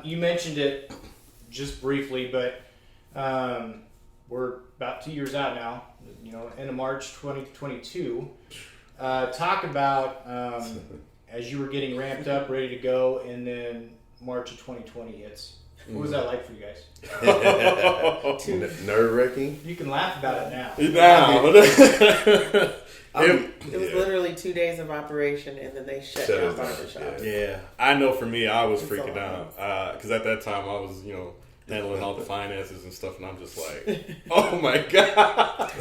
You mentioned it just briefly, but we're about 2 years out now. End of March 2022. Talk about as you were getting ramped up, ready to go, and then March of 2020 hits. What was that like for you guys? Nerve-wracking. You can laugh about it now. It was literally 2 days of operation, and then they shut down barbershops. Yeah, I know. For me, I was freaking out because at that time I was, handling all the finances and stuff, and I'm just like, oh my god.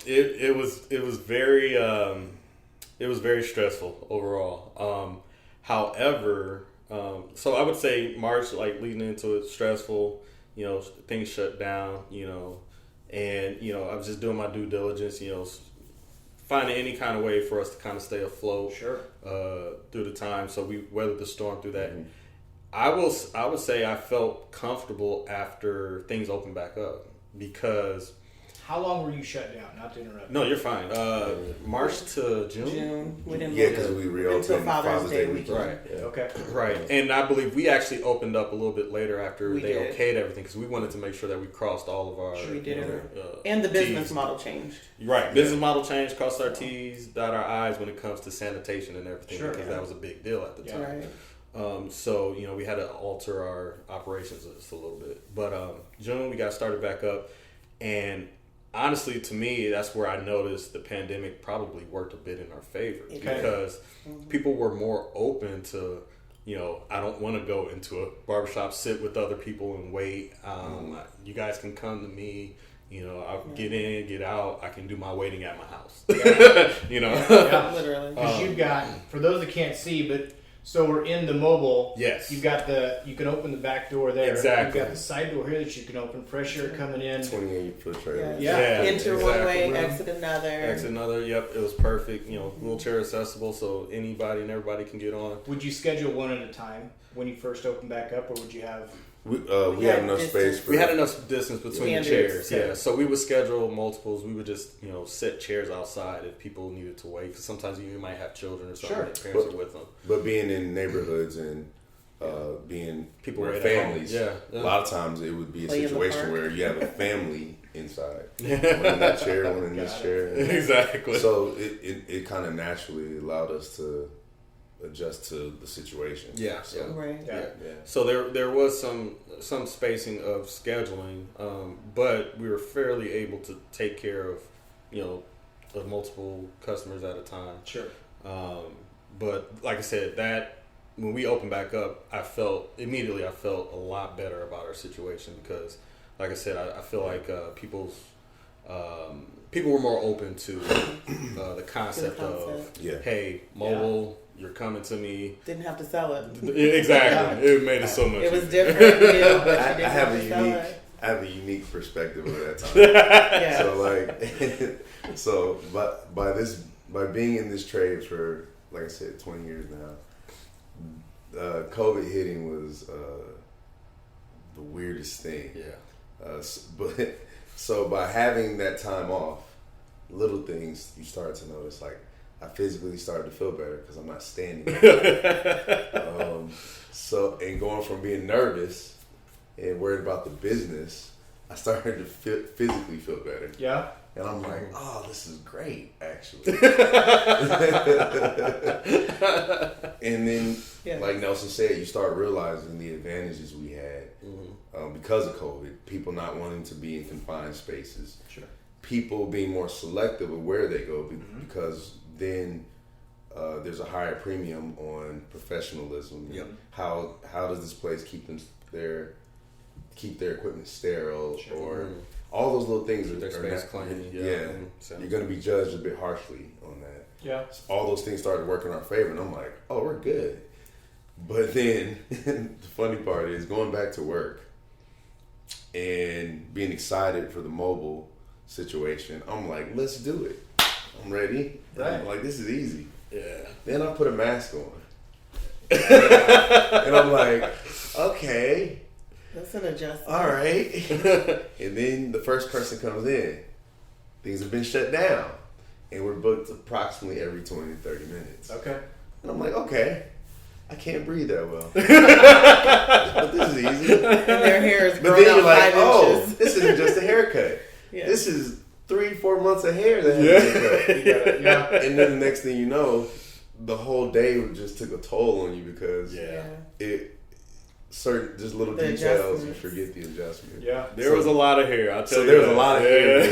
It was very stressful overall. However, so I would say March, like leading into it, stressful. Things shut down. And I was just doing my due diligence. Finding any kind of way for us to kind of stay afloat. Sure. Through the time, so we weathered the storm through that. Mm-hmm. I would say I felt comfortable after things opened back up because. How long were you shut down? Not to interrupt. No, you're fine. March to June. We didn't because we reopened until Father's Day weekend. Right. Yeah. Okay. Right. And I believe we actually opened up a little bit later after We they did. okayed everything because we wanted to make sure that we crossed all of our. We did. And the business T's. model changed. Right. Business model changed, crossed our T's, dot our I's when it comes to sanitation and everything because that was a big deal at the time. Right. So, we had to alter our operations just a little bit. But June, we got started back up. And honestly, to me, that's where I noticed the pandemic probably worked a bit in our favor because people were more open to, I don't want to go into a barbershop, sit with other people and wait. You guys can come to me. I'll get in, get out. I can do my waiting at my house. Yeah. Literally. Because you've got, for those that can't see, but so we're in the mobile. Yes. You've got you can open the back door there. Exactly. You've got the side door here that you can open. Fresh air coming in. 28-foot trailer. Yeah. Enter one way, Room. exit another. Exit another. Yep. It was perfect. Wheelchair accessible, so anybody and everybody can get on. Would you schedule one at a time when you first opened back up, or would you have? We had enough space for. We had enough distance between the chairs. Okay. Yeah. So we would schedule multiples. We would just set chairs outside if people needed to wait. Because sometimes you might have children or something. Sure. That parents are with them. But being in neighborhoods and being People where right families, at home. Yeah. a lot of times it would be a Play in the situation park. where you have a family inside, one in that chair, one in this chair. Exactly. So it kind of naturally allowed us to adjust to the situation. Yeah. So, Right. Yeah. So there was some spacing of scheduling, but we were fairly able to take care of of multiple customers at a time. Sure. But like I said, that when we opened back up, I felt a lot better about our situation because, like I said, I feel like people were more open to the concept of hey, mobile. You're coming to me. Didn't have to sell it. Exactly. It made it so much. It was easier. different. But you I didn't have have a to sell unique, it. I have a unique perspective of that time. Yeah. So by being in this trade for, like I said, 20 years now, COVID hitting was the weirdest thing. Yeah. So by having that time off, little things you start to notice, like I physically started to feel better because I'm not standing. And going from being nervous and worried about the business, I started to physically feel better. Yeah. And I'm like, oh, this is great, actually. And then, like Nelson said, you start realizing the advantages we had because of COVID. People not wanting to be in confined spaces. Sure. People being more selective of where they go because then there's a higher premium on professionalism. Yep. How does this place keep their equipment sterile or all those little things Their space clean. You're going to be judged a bit harshly on that. Yeah. So all those things started working in our favor, and I'm like, oh, we're good. But then the funny part is going back to work and being excited for the mobile situation. I'm like, let's do it. I'm ready. Right. I'm like, this is easy. Yeah. Then I put a mask on. And I'm like, okay. That's an adjustment. All right. And then the first person comes in. Things have been shut down. And we're booked approximately every 20 to 30 minutes. Okay. And I'm like, okay. I can't breathe that well. But this is easy. And their hair is But grown then you're out like, 5 oh, inches. this isn't just a haircut. Yeah. This is 3-4 months of hair that has been cut. Yeah. And then the next thing you know, the whole day just took a toll on you because it certain just little The details you adjustments. forget the adjustment. Yeah. There was a lot of hair. I'll tell So you. there was that. a lot of hair.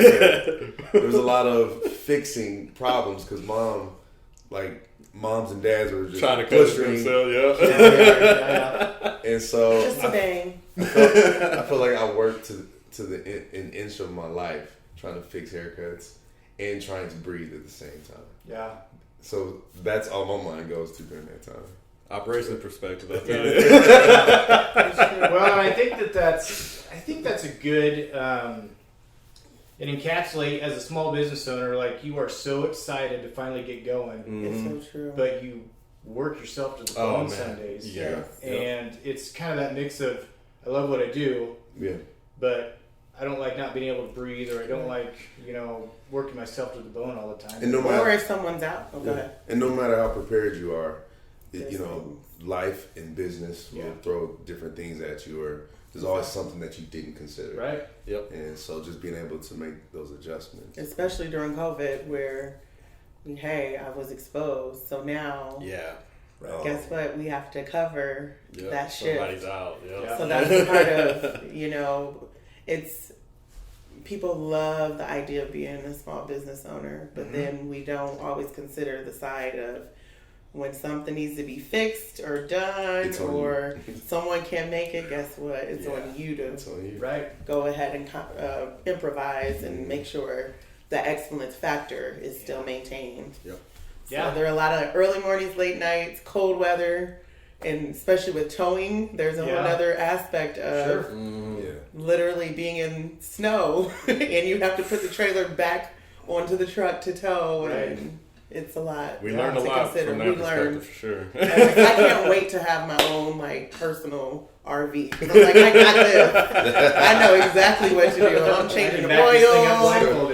There was a lot of fixing problems because moms and dads were just Trying to cut butchering. themselves. Yeah. And so Just a bang. I feel like I worked to an inch of my life trying to fix haircuts and trying to breathe at the same time. Yeah. So that's all my mind goes to during that time. Operations perspective. I tell you. Well, I think that's a good. It encapsulate as a small business owner, like you are so excited to finally get going, It's so true. but you work yourself to the bone some days. Yeah. And it's kind of that mix of I love what I do, but I don't like not being able to breathe, or I don't like working myself to the bone all the time. And Or if someone's out. Oh, go ahead. And no matter how prepared you are, life and business will throw different things at you, or there's always something that you didn't consider. Right. Yep. And so just being able to make those adjustments. Especially during COVID where, hey, I was exposed. So now, guess what? We have to cover that shit. Somebody's out. Yeah. So that's part of, it's, people love the idea of being a small business owner, but then we don't always consider the side of when something needs to be fixed or done or someone can't make it, guess what? It's on you to go ahead and improvise and make sure the excellence factor is still maintained. Yep. So there are a lot of early mornings, late nights, cold weather, and especially with towing, there's a whole other aspect of literally being in snow and you have to put the trailer back onto the truck to tow. And it's a lot. We learned a lot from that perspective, for sure. I can't wait to have my own personal RV. I'm like, I got this. I know exactly what to do. I'm changing the oil.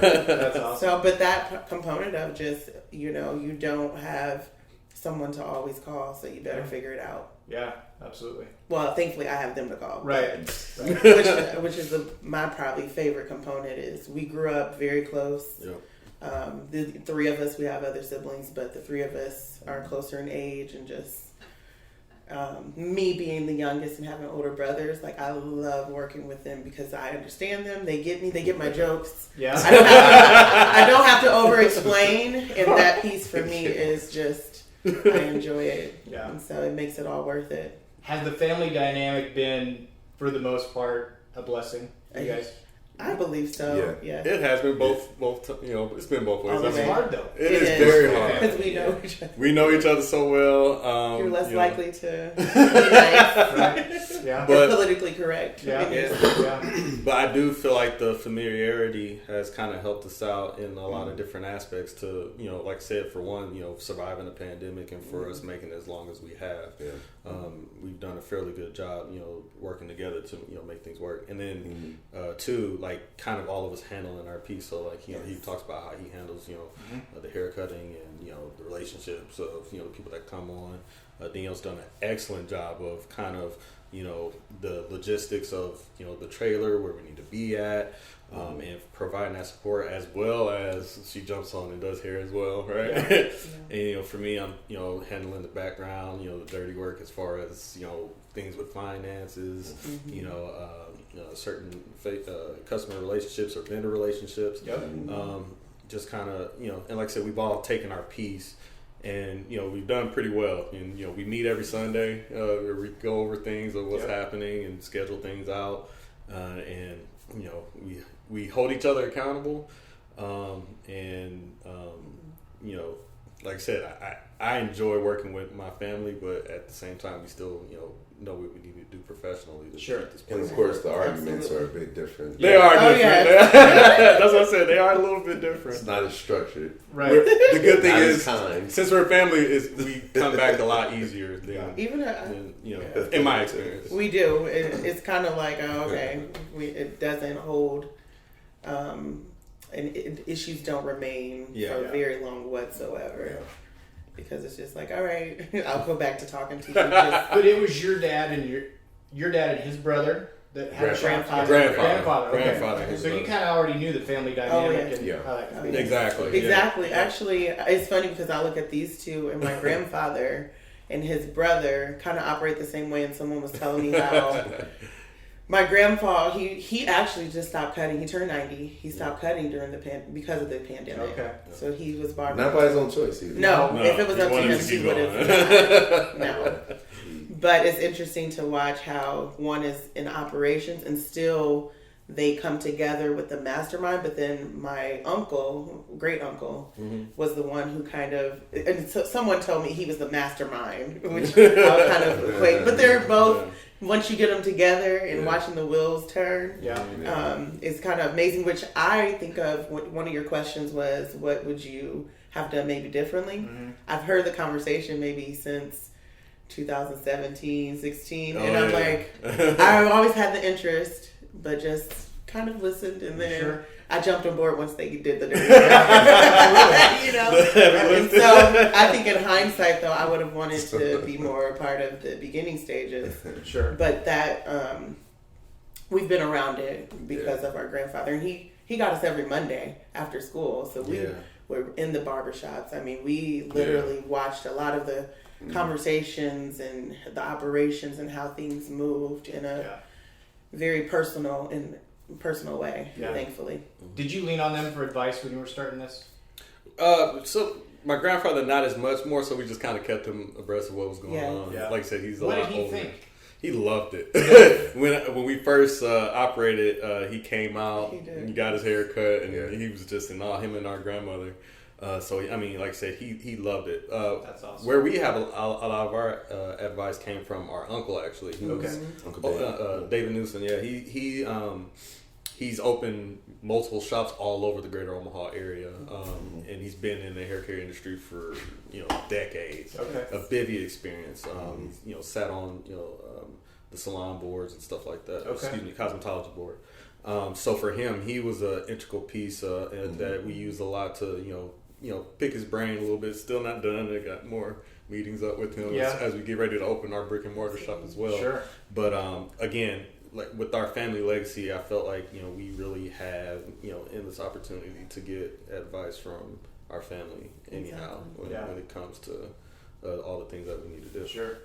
That's awesome. So, but that component of just you don't have someone to always call, so you better figure it out. Yeah, absolutely. Well, thankfully, I have them to call. Right. Which is my probably favorite component is we grew up very close. Yep. The three of us, we have other siblings, but the three of us are closer in age, and just me being the youngest and having older brothers, I love working with them because I understand them. They get me. They get my jokes. Yeah. I don't have to over explain, and that piece for me is just I enjoy it. Yeah. And so it makes it all worth it. Has the family dynamic been, for the most part, a blessing for you guys? I believe so. Yeah. It has been both. It's been both ways. It's hard though. It is very hard because we know each other. We know each other so well. You're less likely to be nice. Right. Yeah. But politically correct. But I do feel like the familiarity has kind of helped us out in a lot of different aspects to, like I said, for one, surviving the pandemic, and for us making it as long as we have. Yeah. We've done a fairly good job, working together to, make things work. And then, two, kind of all of us handling our piece. So he talks about how he handles, the hair cutting and, the relationships of, the people that come on. Danielle's done an excellent job of kind of, the logistics of, the trailer, where we need to be at, and providing that support, as well as she jumps on and does hair as well, right? And, for me, I'm, handling the background, the dirty work as far as, things with finances, certain customer relationships or vendor relationships. Just kind of, and like I said, we've all taken our piece. And, we've done pretty well. And, we meet every Sunday, where we go over things of what's happening and schedule things out. And, we hold each other accountable. Like I said, I enjoy working with my family, but at the same time, we still, know what we need to do professionally to keep this place. And of course, the arguments are a bit different. They are different. Yes. That's what I said. They are a little bit different. It's not as structured. Right. The good thing is, kind. since we're a family, we come back a lot easier than, even in my experience. We do. It's kind of like, it doesn't hold, and issues don't remain for very long whatsoever. because it's just like, all right, I'll go back to talking to you. But it was your dad and your dad and his brother that had a grandfather. Okay. So you kind of already knew the family dynamic and how that could be. Exactly. Exactly. Actually, it's funny because I look at these two, and my grandfather and his brother kind of operate the same way. And someone was telling me how my grandpa, he actually just stopped cutting. He turned 90. He stopped cutting during because of the pandemic. Okay. So he was barbering. Not by his own choice either. No, if it was up to him, he would have. No. But it's interesting to watch how one is in operations and still they come together with the mastermind. But then my uncle, great uncle, was the one who kind of, and so someone told me he was the mastermind, which I'll kind of equate. But they're both, once you get them together and watching the wheels turn, it's kind of amazing, which I think of, one of your questions was, what would you have done maybe differently? I've heard the conversation maybe since 2017, 16, and I'm like, I've always had the interest, but just kind of listened, and then I jumped on board once they did the dirty you know. And so I think in hindsight, though, I would have wanted to be more a part of the beginning stages. But that we've been around it because of our grandfather, and he got us every Monday after school, so we were in the barbershops. I mean, we literally watched a lot of the conversations and the operations and how things moved in a very personal way, thankfully. Did you lean on them for advice when you were starting this? So my grandfather, not as much, more so we just kind of kept him abreast of what was going on. Like I said, he's a lot older. What did he think? He loved it. When we first operated, he came out and got his hair cut, and he was just in awe, him and our grandmother. So, I mean, like I said, he loved it. That's awesome. Where we have a lot of our advice came from our uncle, actually. Uncle David Newsom, he's opened multiple shops all over the greater Omaha area. And he's been in the hair care industry for, decades. A bivvy experience. He's, sat on, the salon boards and stuff like that. Excuse me, cosmetology board. So for him, he was an integral piece and that we used a lot to, pick his brain a little bit. Still not done. I got more meetings up with him as we get ready to open our brick and mortar shop as well. But again, like with our family legacy, I felt like we really have endless opportunity to get advice from our family anyhow when it comes to all the things that we need to do.